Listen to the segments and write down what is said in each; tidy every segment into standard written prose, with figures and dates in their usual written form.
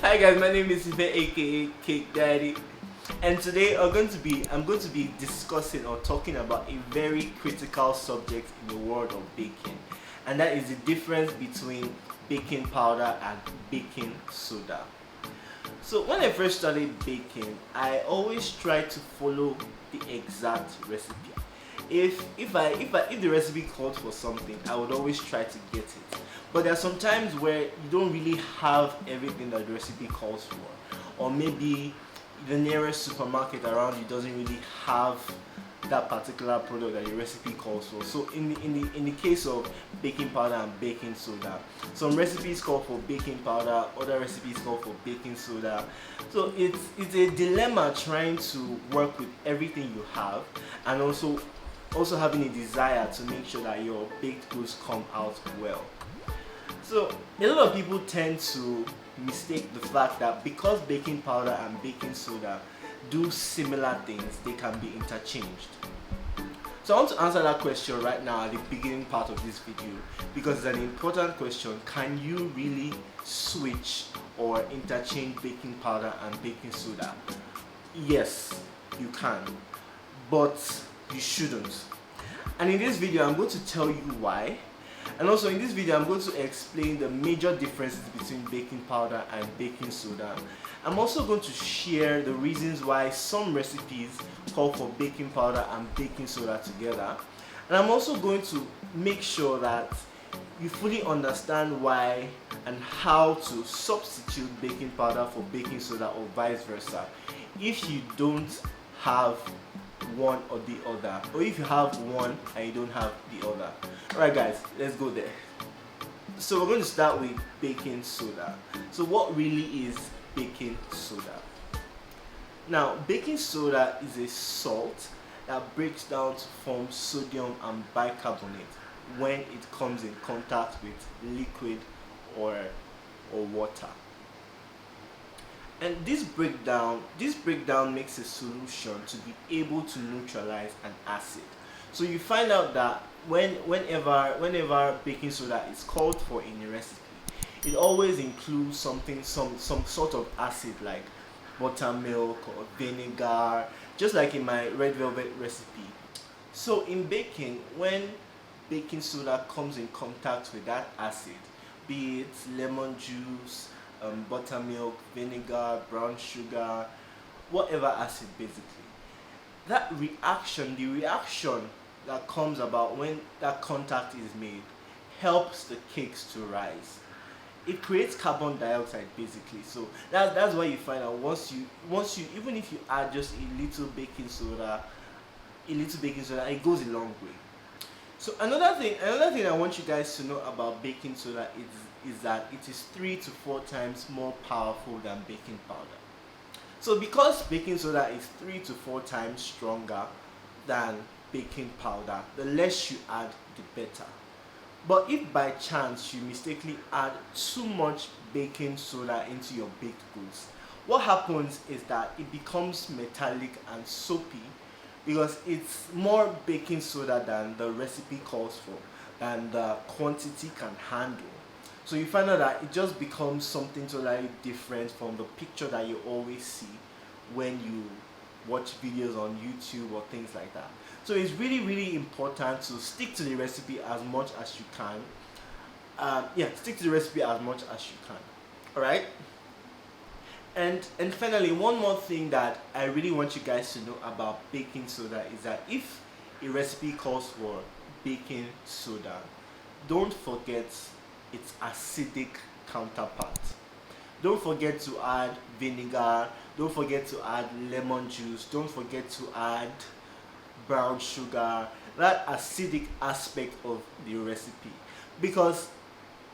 Hi guys, my name is Ife aka Cake Daddy, and today I'm going to be discussing or talking about a very critical subject in the world of baking, and that is the difference between baking powder and baking soda. So when I first started baking, I always tried to follow the exact recipe. If the recipe called for something, I would always try to get it. But there are some times where you don't really have everything that the recipe calls for, or maybe the nearest supermarket around you doesn't really have that particular product that your recipe calls for. So in the case of baking powder and baking soda, some recipes call for baking powder, other recipes call for baking soda. So it's a dilemma trying to work with everything you have, and also having a desire to make sure that your baked goods come out well. So a lot of people tend to mistake the fact that because baking powder and baking soda do similar things, they can be interchanged. So I want to answer that question right now at the beginning part of this video, because it's an important question. Can you really switch or interchange baking powder and baking soda? Yes, you can, but you shouldn't. And in this video I'm going to tell you why, and also in this video I'm going to explain the major differences between baking powder and baking soda. I'm also going to share the reasons why some recipes call for baking powder and baking soda together, and I'm also going to make sure that you fully understand why and how to substitute baking powder for baking soda, or vice versa, if you don't have one or the other, or if you have one and you don't have the other. Alright guys, let's go there. So we're going to start with baking soda. So what really is baking soda? Now, baking soda is a salt that breaks down to form sodium and bicarbonate when it comes in contact with liquid or water. And this breakdown makes a solution to be able to neutralize an acid. So you find out that whenever baking soda is called for in a recipe, it always includes some sort of acid, like buttermilk or vinegar, just like in my red velvet recipe. So in baking, when baking soda comes in contact with that acid, be it lemon juice, buttermilk, vinegar, brown sugar, whatever acid basically, that reaction, the reaction that comes about when that contact is made, helps the cakes to rise. It creates carbon dioxide basically. So that's why you find out once you even if you add just a little baking soda, it goes a long way. So another thing I want you guys to know about baking soda is that it is 3 to 4 times more powerful than baking powder. So because baking soda is 3 to 4 times stronger than baking powder, the less you add, the better. But if by chance you mistakenly add too much baking soda into your baked goods, what happens is that it becomes metallic and soapy, because it's more baking soda than the recipe calls for, than the quantity can handle. So you find out that it just becomes something totally different from the picture that you always see when you watch videos on YouTube or things like that. So it's really important to stick to the recipe as much as you can. Stick to the recipe as much as you can. Alright? And finally, one more thing that I really want you guys to know about baking soda is that if a recipe calls for baking soda, don't forget its acidic counterpart. Don't forget to add vinegar, don't forget to add lemon juice, don't forget to add brown sugar, that acidic aspect of the recipe. Because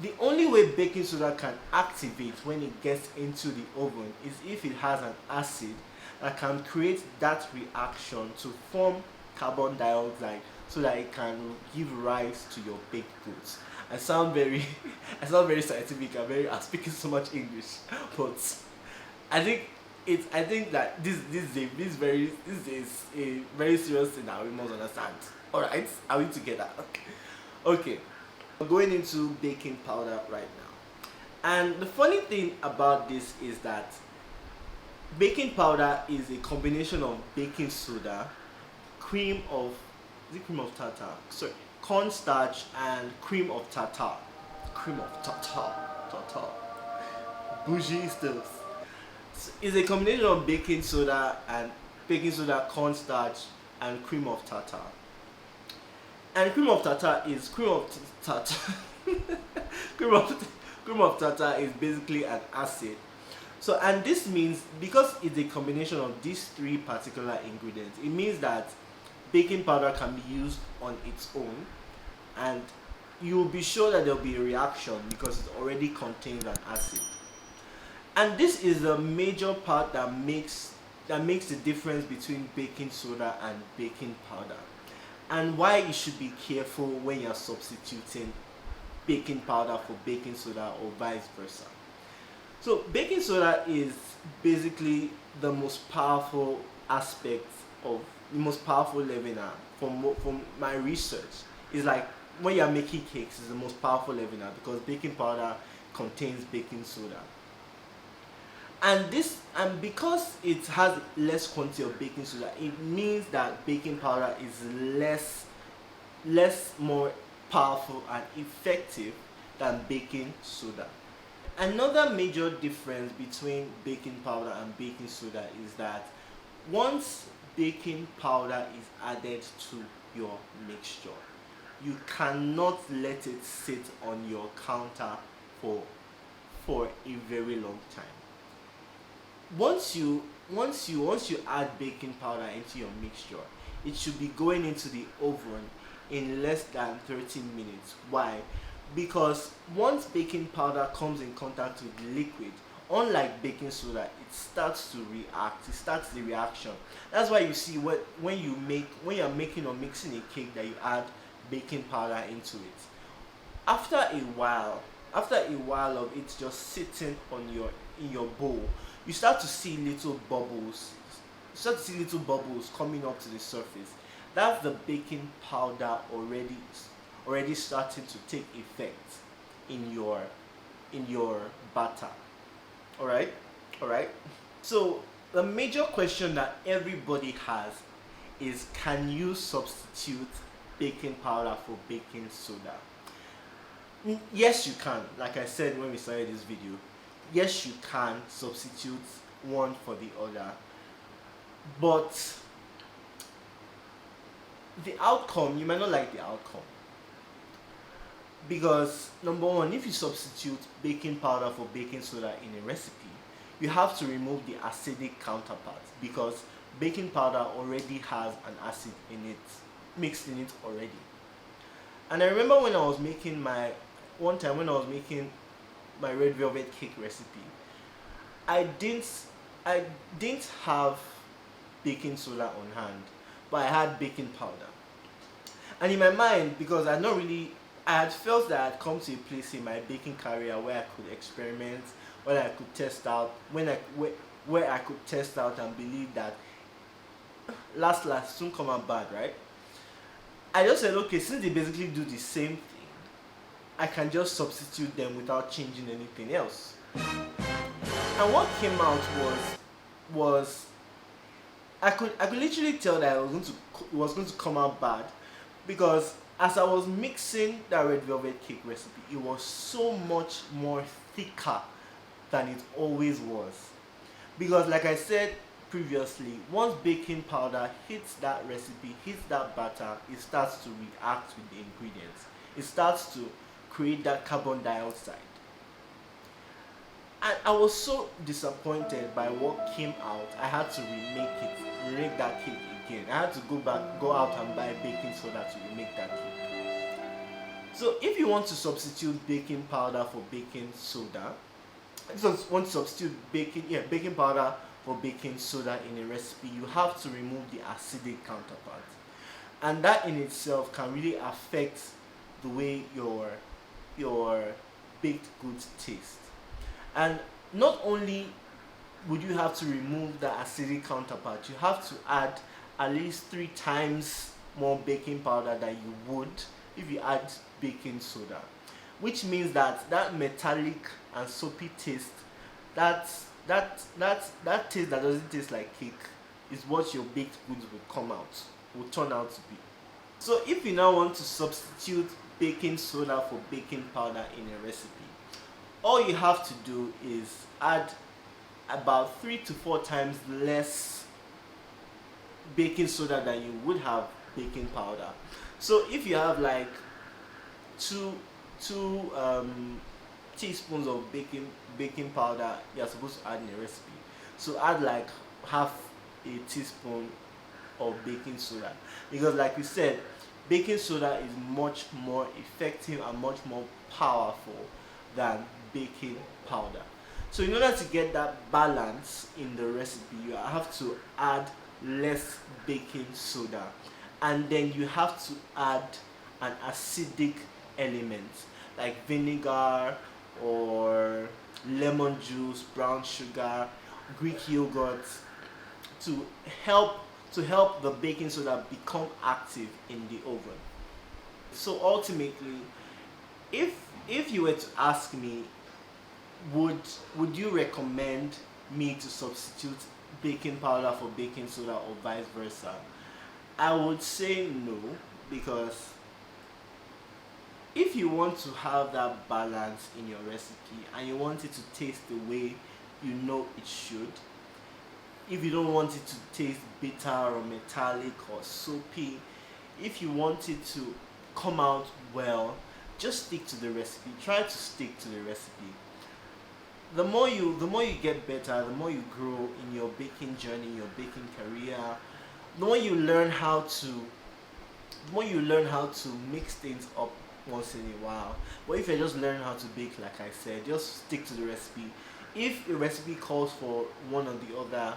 the only way baking soda can activate when it gets into the oven is if it has an acid that can create that reaction to form carbon dioxide, so that it can give rise to your baked goods. I sound very scientific. I'm speaking so much English, but I think that this is a very serious thing that we must understand. All right, are we together? Okay, I'm going into baking powder right now. And the funny thing about this is that baking powder is a combination of baking soda, cream of is it cream of tartar? Sorry, cornstarch and cream of tartar. Cream of tartar. Tartar. Bougie stuff. It's a combination of baking soda, cornstarch, and cream of tartar. And cream of tartar is tartar. cream of cream of tartar is basically an acid. So, and this means because it's a combination of these three particular ingredients, it means that baking powder can be used on its own, and you will be sure that there will be a reaction because it already contains an acid. And this is the major part that makes the difference between baking soda and baking powder, and why you should be careful when you're substituting baking powder for baking soda or vice versa. So baking soda is basically the most powerful aspect of the most powerful leavener from my research. It's like when you're making cakes, it's the most powerful leavener because baking powder contains baking soda. And because it has less quantity of baking soda, it means that baking powder is less more powerful and effective than baking soda. Another major difference between baking powder and baking soda is that once baking powder is added to your mixture, you cannot let it sit on your counter for a very long time. Once you add baking powder into your mixture, it should be going into the oven in less than 30 minutes. Why? Because once baking powder comes in contact with liquid, unlike baking soda, it starts to react. It starts the reaction. That's why you see when you're making or mixing a cake that you add baking powder into it. After a while of it just sitting in your bowl, you start to see little bubbles. You start to see little bubbles coming up to the surface. That's the baking powder already starting to take effect in your batter. All right. So the major question that everybody has is, can you substitute baking powder for baking soda? Yes, you can. Like I said when we started this video, yes, you can substitute one for the other, but the outcome, you might not like the outcome. Because number one, if you substitute baking powder for baking soda in a recipe, you have to remove the acidic counterpart because baking powder already has an acid in it, mixed in it already. And I remember one time when I was making my red velvet cake recipe, I didn't have baking soda on hand, but I had baking powder. And in my mind, because I had felt that I had come to a place in my baking career where I could experiment, where I could test out, where I could test out and believe that last soon come out bad, right? I just said, okay, since they basically do the same thing, I can just substitute them without changing anything else. And what came out was I could literally tell that it was going to come out bad, because as I was mixing that red velvet cake recipe, it was so much more thicker than it always was. Because like I said previously, once baking powder hits that recipe, hits that batter, it starts to react with the ingredients. It starts to create that carbon dioxide. And I was so disappointed by what came out. I had to remake that cake again. I had to go out and buy baking soda to remake that cake. So if you want to substitute baking powder for baking soda, baking powder for baking soda in a recipe, you have to remove the acidic counterpart. And that in itself can really affect the way your baked goods taste. And not only would you have to remove the acidic counterpart, you have to add at least 3 times more baking powder than you would if you add baking soda, which means that metallic and soapy taste, that taste that doesn't taste like cake is what your baked goods will turn out to be. So if you now want to substitute baking soda for baking powder in a recipe, all you have to do is add about 3 to 4 times less baking soda than you would have baking powder. So if you have like two two teaspoons of baking powder you're supposed to add in a recipe, so add like half a teaspoon of baking soda, because like we said, baking soda is much more effective and much more powerful than baking powder. So in order to get that balance in the recipe, you have to add less baking soda, and then you have to add an acidic element like vinegar or lemon juice, brown sugar, Greek yogurt, to help the baking soda become active in the oven. So ultimately, if you were to ask me, would you recommend me to substitute baking powder for baking soda or vice versa, I would say no, because if you want to have that balance in your recipe and you want it to taste the way you know it should, if you don't want it to taste bitter or metallic or soapy, if you want it to come out well, just stick to the recipe. Try to stick to the recipe. The more you get better, the more you grow in your baking journey, your baking career, the more you learn how to mix things up once in a while. But if you're just learning how to bake, like I said, just stick to the recipe. If the recipe calls for one or the other,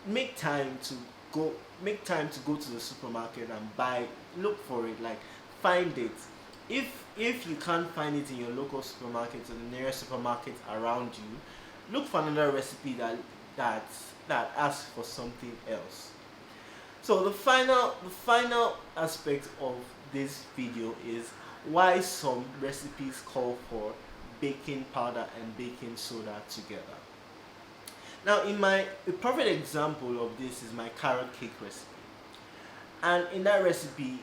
make time to go to the supermarket and look for it, like find it. If you can't find it in your local supermarket or the nearest supermarket around you, look for another recipe that asks for something else. So the final aspect of this video is why some recipes call for baking powder and baking soda together. Now, a perfect example of this is my carrot cake recipe. And in that recipe,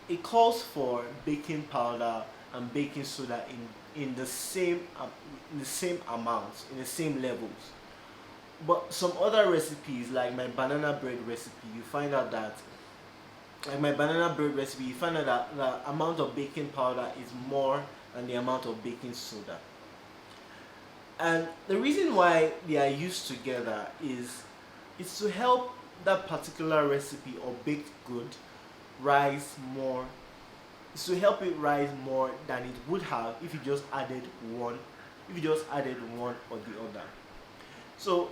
it calls for baking powder and baking soda in the same amounts, in the same levels. But some other recipes, like my banana bread recipe, you find out that the amount of baking powder is more than the amount of baking soda. And the reason why they are used together is it's to help that particular recipe or baked good rise more. It's to help it rise more than it would have if you just added one or the other. So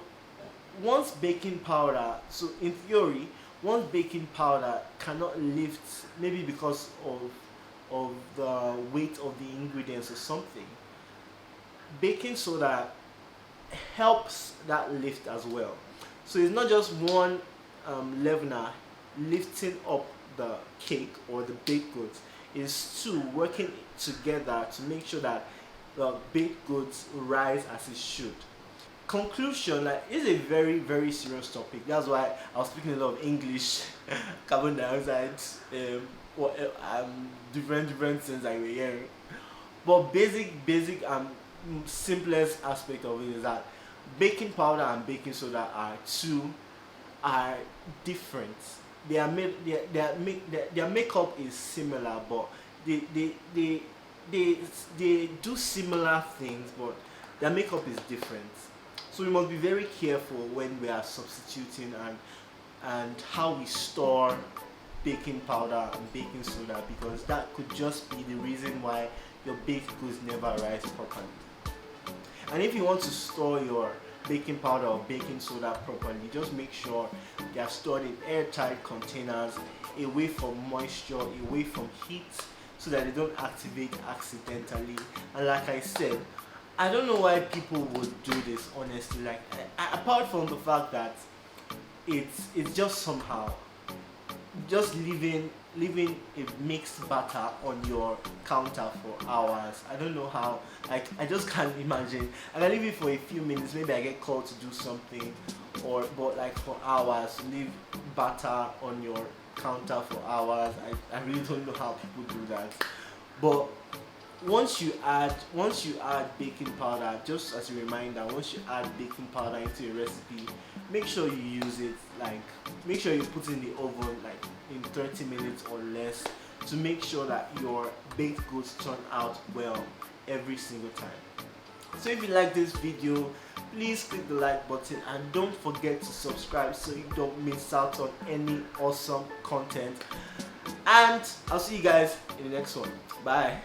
in theory, once baking powder cannot lift, maybe because of the weight of the ingredients or something, baking soda helps that lift as well. So it's not just one leavener lifting up the cake or the baked goods, it's two working together to make sure that the baked goods rise as it should. Conclusion, like, is a very very serious topic. That's why I was speaking a lot of English, carbon dioxide, different things I were hearing. But basic simplest aspect of it is that baking powder and baking soda are different. Their makeup is similar, but they do similar things, but their makeup is different. So we must be very careful when we are substituting and how we store baking powder and baking soda, because that could just be the reason why your baked goods never rise properly. And if you want to store your baking powder or baking soda properly, just make sure they are stored in airtight containers, away from moisture, away from heat, so that they don't activate accidentally. And like I said, I don't know why people would do this, honestly. Like, apart from the fact that it's just somehow just leaving leaving a mixed batter on your counter for hours. I don't know how, like I just can't imagine. I can leave it for a few minutes, maybe I get called to do something, but like for hours, leave batter on your counter for hours. I really don't know how people do that. But once you add baking powder, just as a reminder, once you add baking powder into a recipe, make sure you use it, like make sure you put it in the oven like in 30 minutes or less, to make sure that your baked goods turn out well every single time. So if you like this video, please click the like button and don't forget to subscribe so you don't miss out on any awesome content. And I'll see you guys in the next one. Bye.